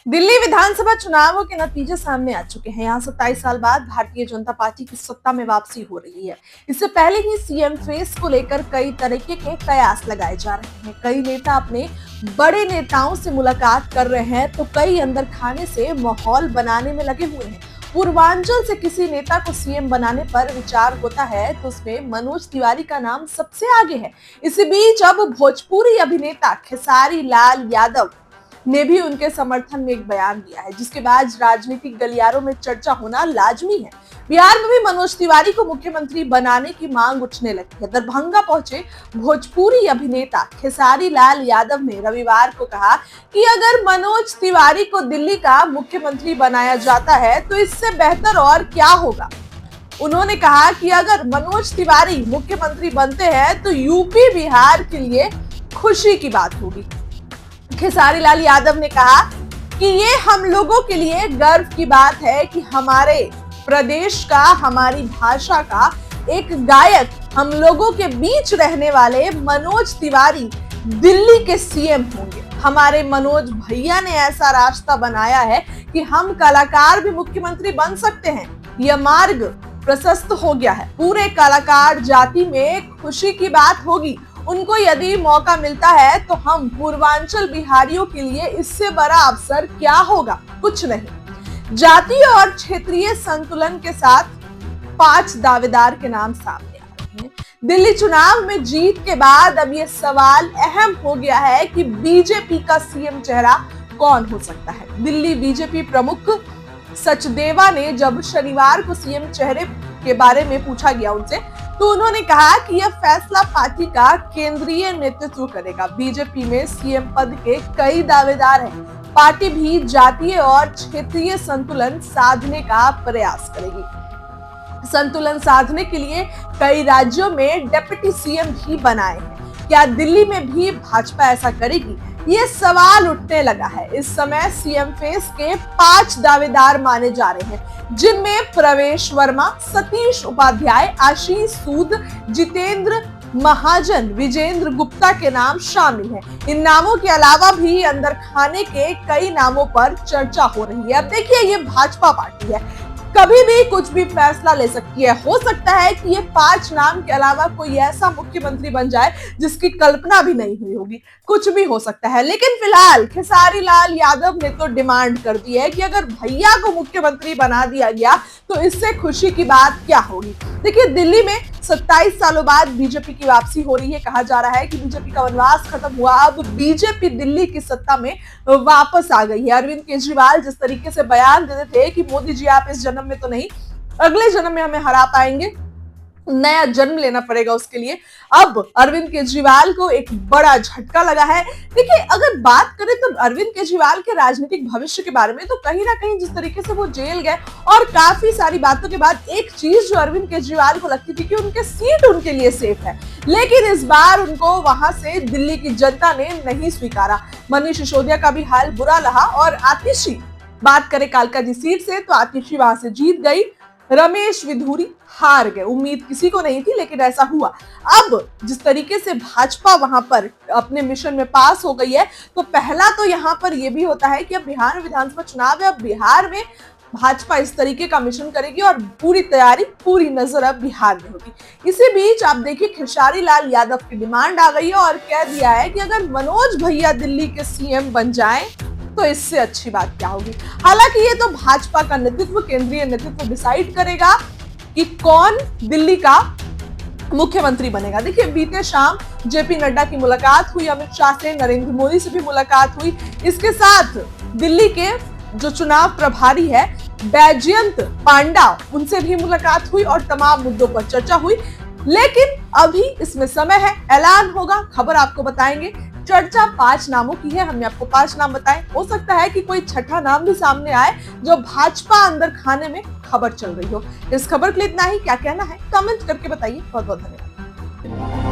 दिल्ली विधानसभा चुनावों के नतीजे सामने आ चुके हैं। यहाँ 27 साल बाद भारतीय जनता पार्टी की सत्ता में वापसी हो रही है। इससे पहले ही सीएम फेस को लेकर कई तरीके के कयास लगाए जा रहे हैं। कई नेता अपने बड़े नेताओं से मुलाकात कर रहे हैं, तो कई अंदर खाने से माहौल बनाने में लगे हुए हैं। पूर्वांचल से किसी नेता को सीएम बनाने पर विचार होता है तो उसमें मनोज तिवारी का नाम सबसे आगे है। इसी बीच अब भोजपुरी अभिनेता खेसारी लाल यादव ने भी उनके समर्थन में एक बयान दिया है, जिसके बाद राजनीतिक गलियारों में चर्चा होना लाजमी है। बिहार में भी मनोज तिवारी को मुख्यमंत्री बनाने की मांग उठने लगी है। दरभंगा पहुंचे भोजपुरी अभिनेता खेसारी लाल यादव ने रविवार को कहा कि अगर मनोज तिवारी को दिल्ली का मुख्यमंत्री बनाया जाता है तो इससे बेहतर और क्या होगा। उन्होंने कहा कि अगर मनोज तिवारी मुख्यमंत्री बनते हैं तो यूपी बिहार के लिए खुशी की बात होगी। खेसारी लाल यादव ने कहा कि ये हम लोगों के लिए गर्व की बात है कि हमारे प्रदेश का, हमारी भाषा का एक गायक, हम लोगों के बीच रहने वाले मनोज तिवारी दिल्ली के सीएम होंगे। हमारे मनोज भैया ने ऐसा रास्ता बनाया है कि हम कलाकार भी मुख्यमंत्री बन सकते हैं। यह मार्ग प्रशस्त हो गया है। पूरे कलाकार जाति में खुशी की बात होगी। उनको यदि मौका मिलता है तो हम पूर्वांचल बिहारियों के लिए इससे बड़ा अवसर क्या होगा, कुछ नहीं। जातीय और क्षेत्रीय संतुलन के साथ 5 दावेदार के नाम सामने आ रहे हैं। दिल्ली चुनाव में जीत के बाद अब ये सवाल अहम हो गया है कि बीजेपी का सीएम चेहरा कौन हो सकता है। दिल्ली बीजेपी प्रमुख सचदेवा ने जब शनिवार को सीएम चेहरे के बारे में पूछा गया उनसे, तो उन्होंने कहा कि यह फैसला पार्टी का केंद्रीय नेतृत्व करेगा। बीजेपी में सीएम पद के कई दावेदार हैं। पार्टी भी जातीय और क्षेत्रीय संतुलन साधने का प्रयास करेगी। संतुलन साधने के लिए कई राज्यों में डिप्टी सीएम भी बनाए हैं। क्या दिल्ली में भी भाजपा ऐसा करेगी? ये सवाल उठने लगा है। इस समय सीएम फेस के 5 दावेदार माने जा रहे हैं, जिनमें प्रवेश वर्मा, सतीश उपाध्याय, आशीष सूद, जितेंद्र महाजन, विजेंद्र गुप्ता के नाम शामिल हैं। इन नामों के अलावा भी अंदर खाने के कई नामों पर चर्चा हो रही है। अब देखिए, ये भाजपा पार्टी है, कभी भी कुछ भी फैसला ले सकती है। हो सकता है कि ये 5 नाम के अलावा कोई ऐसा मुख्यमंत्री बन जाए जिसकी कल्पना भी नहीं हुई होगी। कुछ भी हो सकता है, लेकिन फिलहाल खेसारी लाल यादव ने तो डिमांड कर दी है कि अगर भैया को मुख्यमंत्री बना दिया गया तो इससे खुशी की बात क्या होगी। देखिए, दिल्ली में 27 सालों बाद बीजेपी की वापसी हो रही है। कहा जा रहा है कि बीजेपी का वनवास खत्म हुआ, अब बीजेपी दिल्ली की सत्ता में वापस आ गई है। अरविंद केजरीवाल जिस तरीके से बयान देते थे कि मोदी जी आप इस जन्म में तो नहीं, अगले जन्म में हमें हरा पाएंगे, नया जन्म लेना पड़ेगा उसके लिए, अब अरविंद केजरीवाल को एक बड़ा झटका लगा है। देखिए, अगर बात करें तो अरविंद केजरीवाल के राजनीतिक भविष्य के बारे में, तो कहीं ना कहीं जिस तरीके से वो जेल गए और काफी सारी बातों के बाद एक चीज जो अरविंद केजरीवाल को लगती थी कि उनके सीट उनके लिए सेफ है, लेकिन इस बार उनको वहां से दिल्ली की जनता ने नहीं स्वीकारा। मनीष सिसोदिया का भी हाल बुरा रहा और आतिशी, बात करें कालकाजी सीट से, तो आतिशी वहां से जीत गई, रमेश विधुरी हार गए। उम्मीद किसी को नहीं थी, लेकिन ऐसा हुआ। अब जिस तरीके से भाजपा वहां पर अपने मिशन में पास हो गई है, तो पहला तो यहाँ पर यह भी होता है कि अब बिहार में विधानसभा चुनाव है। अब बिहार में भाजपा इस तरीके का मिशन करेगी और पूरी तैयारी, पूरी नजर अब बिहार में होगी। इसी बीच आप देखिए, खेसारी लाल यादव की डिमांड आ गई है और कह दिया है कि अगर मनोज भैया दिल्ली के सीएम बन जाएं तो इससे अच्छी बात क्या होगी। हालांकि ये तो भाजपा का नेतृत्व, केंद्रीय नेतृत्व डिसाइड करेगा कि कौन दिल्ली का मुख्यमंत्री बनेगा। देखिए, बीते शाम जेपी नड्डा की मुलाकात हुई, अमित शाह से, नरेंद्र मोदी से भी मुलाकात हुई। इसके साथ दिल्ली के जो चुनाव प्रभारी है बैजयंत पांडा, उनसे भी मुलाकात हुई और तमाम मुद्दों पर चर्चा हुई। लेकिन अभी इसमें समय है, ऐलान होगा, खबर आपको बताएंगे। चर्चा 5 नामों की है, हमने आपको 5 नाम बताए। हो सकता है कि कोई छठा नाम भी सामने आए जो भाजपा अंदर खाने में खबर चल रही हो। इस खबर के लिए इतना ही। क्या कहना है कमेंट करके बताइए। बहुत बहुत धन्यवाद।